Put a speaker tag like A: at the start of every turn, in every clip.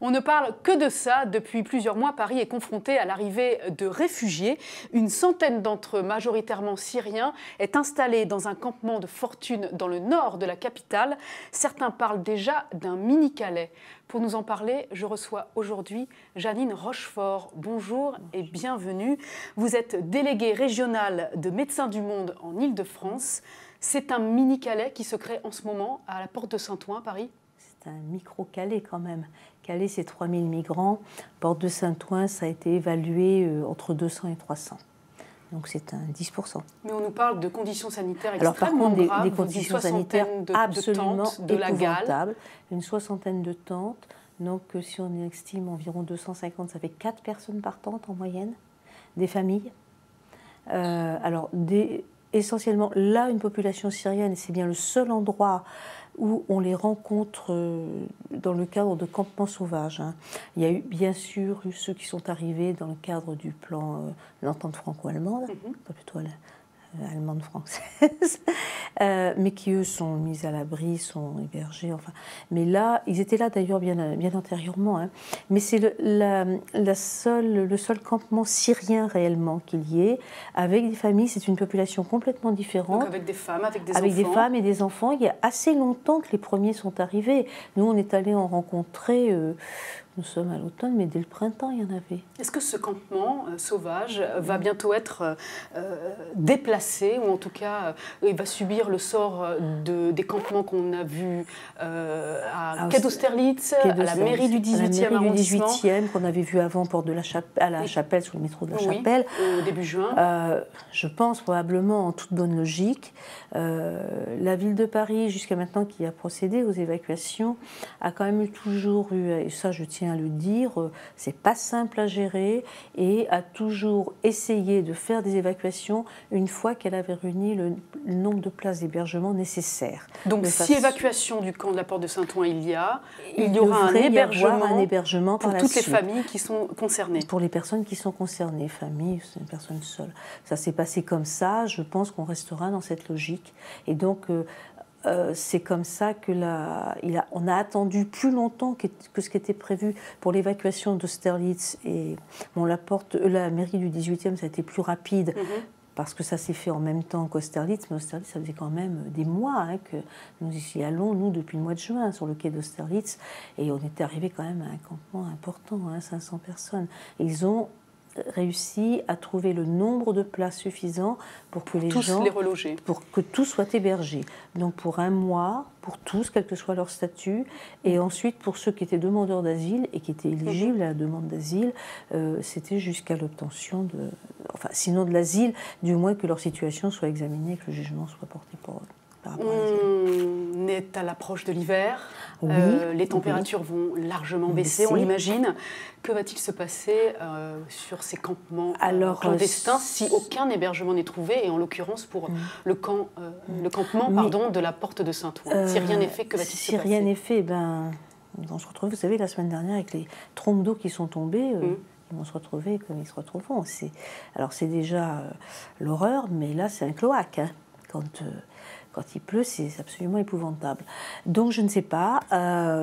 A: On ne parle que de ça. Depuis plusieurs mois, Paris est confronté à l'arrivée de réfugiés. Une centaine d'entre eux, majoritairement syriens, est installée dans un campement de fortune dans le nord de la capitale. Certains parlent déjà d'un mini-Calais. Pour nous en parler, je reçois aujourd'hui Janine Rochefort. Bonjour et bienvenue. Vous êtes déléguée régionale de Médecins du Monde en Île-de-France. C'est un mini-Calais qui se crée en ce moment à la porte de Saint-Ouen, Paris.
B: C'est un micro-Calais quand même. Calais, c'est 3000 migrants. Porte de Saint-Ouen, ça a été évalué entre 200 et 300. Donc c'est un 10%.
A: Mais on nous parle de conditions sanitaires
B: extrêmement
A: graves.
B: Alors par contre, des conditions sanitaires absolument épouvantables. Une soixantaine de tentes. Donc si on estime environ 250, ça fait 4 personnes par tente en moyenne. Des familles. Essentiellement, là, une population syrienne, et c'est bien le seul endroit où on les rencontre dans le cadre de campements sauvages. Il y a eu, bien sûr, ceux qui sont arrivés dans le cadre du plan l'entente franco-allemande, pas plutôt allemande-française, mais qui, eux, sont mis à l'abri, sont hébergés. Enfin. Mais là, ils étaient là d'ailleurs bien antérieurement. Mais c'est le seul campement syrien réellement qu'il y ait, avec des familles. C'est une population complètement différente.
A: Donc avec des femmes, avec des enfants.
B: Avec des femmes et des enfants. Il y a assez longtemps que les premiers sont arrivés. Nous, on est allés en rencontrer... Nous sommes à l'automne, mais dès le printemps, il y en avait.
A: Est-ce que ce campement sauvage va bientôt être déplacé, ou en tout cas, il va subir le sort des campements qu'on a vus à Quai d'Austerlitz, à la mairie du 18e arrondissement,
B: qu'on avait vu avant, porte de la Chapelle, à la Chapelle, sous le métro de la Chapelle.
A: Au début juin.
B: Je pense probablement, en toute bonne logique, la ville de Paris, jusqu'à maintenant, qui a procédé aux évacuations, a quand même toujours eu, et ça je tiens à le dire, c'est pas simple à gérer, et a toujours essayé de faire des évacuations une fois qu'elle avait réuni le nombre de places d'hébergement nécessaires.
A: Donc si évacuation du camp de la porte de Saint-Ouen il y aura un hébergement pour toutes les familles qui sont concernées.
B: Pour les personnes qui sont concernées, familles, c'est une personne seule. Ça s'est passé comme ça, je pense qu'on restera dans cette logique. Et donc c'est comme ça que on a attendu plus longtemps que ce qui était prévu pour l'évacuation d'Austerlitz. Et bon, la mairie du 18e, ça a été plus rapide, parce que ça s'est fait en même temps qu'Austerlitz. Mais Austerlitz, ça faisait quand même des mois que nous y allons, nous, depuis le mois de juin, sur le quai d'Austerlitz. Et on était arrivé quand même à un campement important, 500 personnes. Et ils ont réussi à trouver le nombre de places suffisant pour que
A: les reloger,
B: pour que tous soient hébergés. Donc pour un mois, pour tous, quel que soit leur statut, et ensuite pour ceux qui étaient demandeurs d'asile et qui étaient éligibles à la demande d'asile, c'était jusqu'à l'obtention sinon de l'asile, du moins que leur situation soit examinée et que le jugement soit porté par rapport à l'asile.
A: On est à l'approche de l'hiver, les températures vont largement baisser, on l'imagine. Que va-t-il se passer sur ces campements clandestins si aucun hébergement n'est trouvé, et en l'occurrence pour le campement de la porte de Saint-Ouen? Si rien n'est fait, que va-t-il se passer?
B: Si rien n'est fait, on se retrouve, vous savez, la semaine dernière, avec les trompes d'eau qui sont tombées, ils vont se retrouver comme ils se retrouveront. Alors c'est déjà l'horreur, mais là c'est un cloaque. Quand il pleut, c'est absolument épouvantable. Donc je ne sais pas,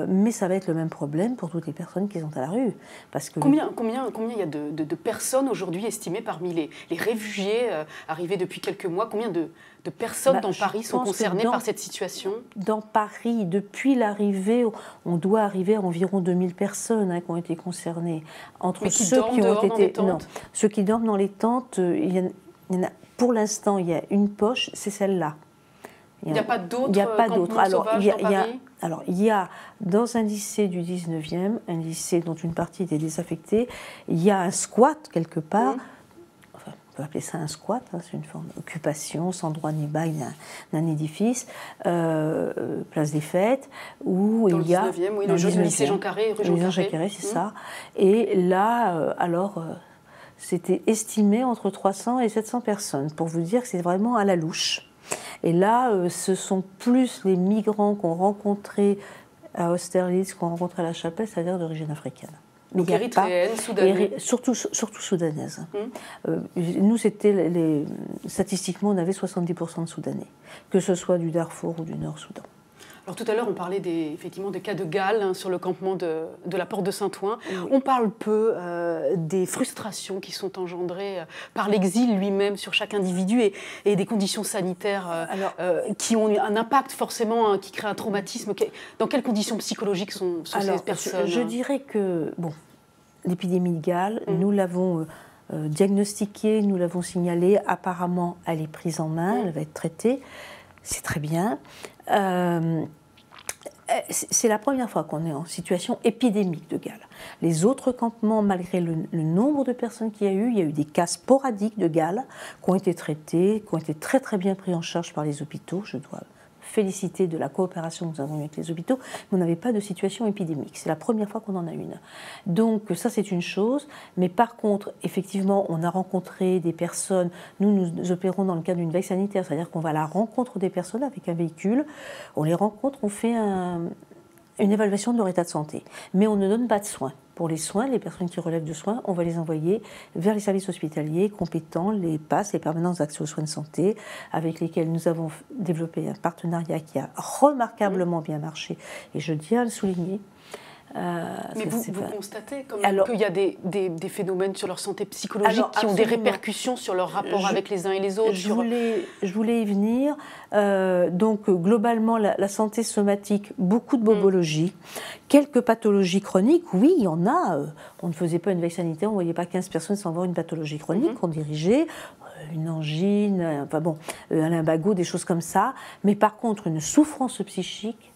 B: mais ça va être le même problème pour toutes les personnes qui sont à la rue. Parce que
A: combien il y a de personnes aujourd'hui estimées parmi les réfugiés arrivés depuis quelques mois? Combien de personnes dans Paris sont concernées par cette situation? Dans
B: Paris, depuis l'arrivée, on doit arriver à environ 2000 personnes qui ont été concernées.
A: Entre ceux qui ont été
B: ceux qui dorment dans les tentes, il y en a, pour l'instant, il y a une poche, c'est celle-là.
A: Il n'y a pas d'autres campements sauvages dans Paris?
B: Alors, il y a dans un lycée du 19e, un lycée dont une partie était désaffectée, il y a un squat quelque part. Enfin, on peut appeler ça un squat, c'est une forme d'occupation sans droit ni bail d'un édifice, place des Fêtes, où
A: il y a... Dans le 19e, le lycée Jean Carré, rue Jean Carré,
B: c'est ça. Et là, c'était estimé entre 300 et 700 personnes, pour vous dire que c'est vraiment à la louche. Et là, ce sont plus les migrants qu'on rencontrait à Austerlitz, qu'on rencontrait à la Chapelle, c'est-à-dire d'origine africaine.
A: Donc érythréenne, soudanaise.
B: Surtout soudanaise. Nous, statistiquement, on avait 70% de Soudanais, que ce soit du Darfour ou du Nord-Soudan.
A: Alors tout à l'heure, on parlait effectivement des cas de Galles sur le campement de la Porte de Saint-Ouen. Oui. On parle peu des frustrations qui sont engendrées par l'exil lui-même sur chaque individu et des conditions sanitaires qui ont un impact forcément, qui créent un traumatisme. Dans quelles conditions psychologiques sont ces personnes?
B: Je dirais que l'épidémie de Galles, nous l'avons diagnostiquée, nous l'avons signalée. Apparemment, elle est prise en main, elle va être traitée. C'est très bien. C'est la première fois qu'on est en situation épidémique de Galles. Les autres campements, malgré le nombre de personnes qu'il y a eu des cas sporadiques de Galles qui ont été traités, qui ont été très très bien pris en charge par les hôpitaux. Je dois féliciter de la coopération que nous avons eue avec les hôpitaux, mais on n'avait pas de situation épidémique. C'est la première fois qu'on en a une. Donc ça, c'est une chose. Mais par contre, effectivement, on a rencontré des personnes. Nous opérons dans le cadre d'une veille sanitaire, c'est-à-dire qu'on va à la rencontre des personnes avec un véhicule. On les rencontre, on fait une évaluation de leur état de santé. Mais on ne donne pas de soins. Pour les soins, les personnes qui relèvent de soins, on va les envoyer vers les services hospitaliers compétents, les PASS, les permanences d'accès aux soins de santé, avec lesquels nous avons développé un partenariat qui a remarquablement bien marché. Et je tiens à le souligner.
A: Mais vous constatez quand même qu'il y a des phénomènes sur leur santé psychologique qui ont des répercussions sur leur rapport avec les uns et les autres.
B: Je voulais y venir. Donc globalement, la santé somatique, beaucoup de bobologie, quelques pathologies chroniques, oui, il y en a. On ne faisait pas une veille sanitaire, on ne voyait pas 15 personnes sans avoir une pathologie chronique qu'on dirigeait. Une angine, un lumbago, des choses comme ça. Mais par contre, une souffrance psychique...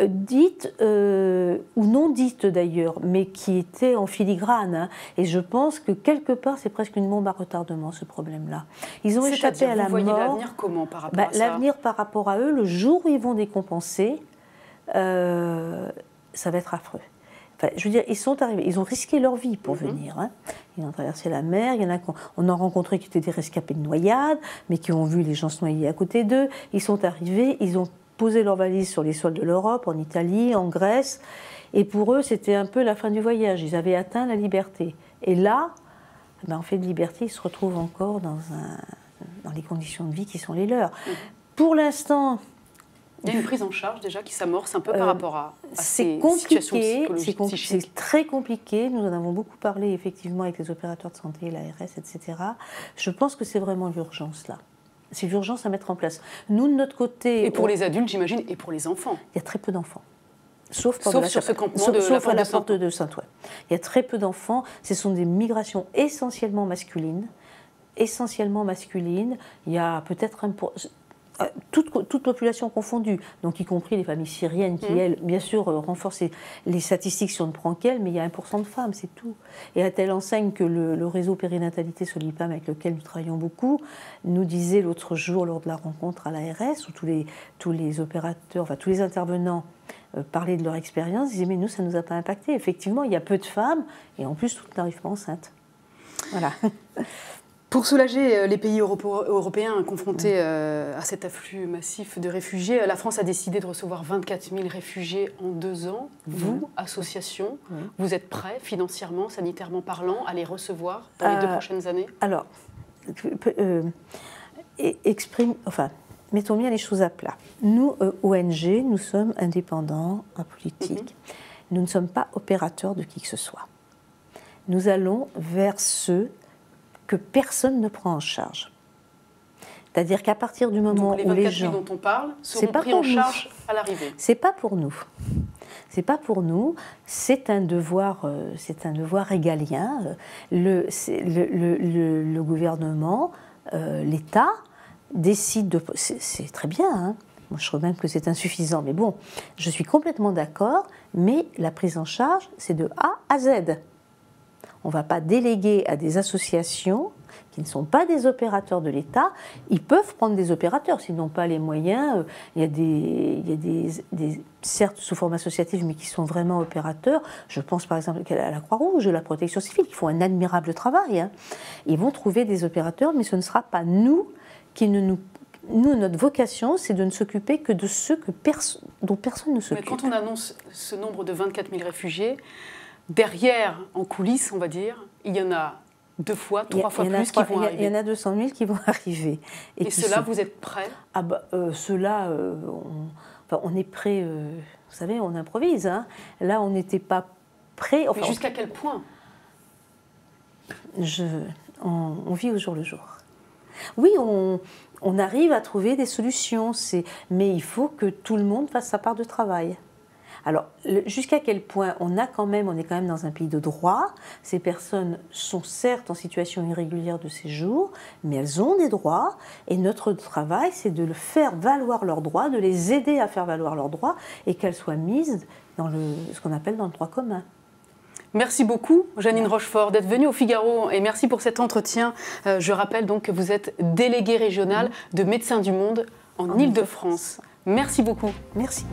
B: dite ou non dite d'ailleurs, mais qui était en filigrane. Hein. Et je pense que quelque part, c'est presque une bombe à retardement, ce problème-là. Ils ont échappé à la mort.
A: Vous voyez l'avenir comment par rapport à ça?
B: L'avenir par rapport à eux, le jour où ils vont décompenser, ça va être affreux. Enfin, je veux dire, ils sont arrivés, ils ont risqué leur vie pour venir. Hein. Ils ont traversé la mer, il y en a on a rencontré qui étaient des rescapés de noyade, mais qui ont vu les gens se noyer à côté d'eux. Ils sont arrivés, ils ont posé leurs valises sur les sols de l'Europe, en Italie, en Grèce, et pour eux, c'était un peu la fin du voyage. Ils avaient atteint la liberté. Et là, en fait de liberté, ils se retrouvent encore dans les conditions de vie qui sont les leurs. Pour l'instant...
A: Il y a une prise en charge déjà qui s'amorce un peu par rapport à ces situations psychologiques.
B: C'est très compliqué. Nous en avons beaucoup parlé effectivement avec les opérateurs de santé, l'ARS, etc. Je pense que c'est vraiment l'urgence là. C'est l'urgence à mettre en place. Nous, de notre côté...
A: Et pour les adultes, j'imagine, et pour les enfants.
B: Il y a très peu d'enfants. Sauf
A: sur ce campement de la Porte
B: de Saint-Ouen. Il y a très peu d'enfants. Ce sont des migrations essentiellement masculines. Il y a peut-être toute population confondue, donc y compris les familles syriennes qui, elles, bien sûr, renforcent les statistiques si on ne prend qu'elles, mais il y a 1% de femmes, c'est tout. Et à telle enseigne que le réseau périnatalité Solipam, avec lequel nous travaillons beaucoup, nous disait l'autre jour, lors de la rencontre à l'ARS, où tous les opérateurs, enfin tous les intervenants parlaient de leur expérience, disaient « mais nous, ça ne nous a pas impacté ». Effectivement, il y a peu de femmes, et en plus, toutes n'arrivent pas enceintes. Voilà.
A: Pour soulager les pays européens confrontés à cet afflux massif de réfugiés, la France a décidé de recevoir 24 000 réfugiés en 2 ans. Vous, association, vous êtes prêts, financièrement, sanitairement parlant, à les recevoir dans les 2 prochaines années?
B: Alors, mettons bien les choses à plat. Nous, ONG, nous sommes indépendants, apolitiques. Nous ne sommes pas opérateurs de qui que ce soit. Nous allons vers ceux que personne ne prend en charge. C'est-à-dire qu'à partir du moment où les gens...
A: dont on parle seront pris en charge à l'arrivée.
B: C'est pas pour nous. C'est pas pour nous. C'est un devoir régalien. Le gouvernement, l'État décide de... C'est très bien, hein. Moi, je trouve même que c'est insuffisant, mais bon, je suis complètement d'accord, mais la prise en charge, c'est de A à Z. On ne va pas déléguer à des associations qui ne sont pas des opérateurs de l'État. Ils peuvent prendre des opérateurs, s'ils n'ont pas les moyens. Il y a des certes sous forme associative, mais qui sont vraiment opérateurs. Je pense par exemple à la Croix-Rouge, à la Protection civile, qui font un admirable travail. Hein. Ils vont trouver des opérateurs, mais ce ne sera pas nous qui ne nous... Nous, notre vocation, c'est de ne s'occuper que de ceux dont personne ne s'occupe.
A: Mais quand on annonce ce nombre de 24 000 réfugiés, derrière, en coulisses, on va dire, il y en a 2 fois, 3 fois plus qui vont arriver.
B: Il y en a 200 000 qui vont arriver.
A: Et ceux-là, vous êtes prêts?
B: Ah bah, ceux-là, on est prêts, vous savez, on improvise. Hein. Là, on n'était pas prêts.
A: Mais jusqu'à quel point?
B: On vit au jour le jour. Oui, on arrive à trouver des solutions, mais il faut que tout le monde fasse sa part de travail. Alors, jusqu'à quel point on est quand même dans un pays de droit. Ces personnes sont certes en situation irrégulière de séjour, mais elles ont des droits. Et notre travail, c'est de faire valoir leurs droits, de les aider à faire valoir leurs droits et qu'elles soient mises dans ce qu'on appelle dans le droit commun.
A: Merci beaucoup, Jeannine Rochefort, d'être venue au Figaro et merci pour cet entretien. Je rappelle donc que vous êtes déléguée régionale de Médecins du Monde en Île-de-France. Merci beaucoup.
B: Merci.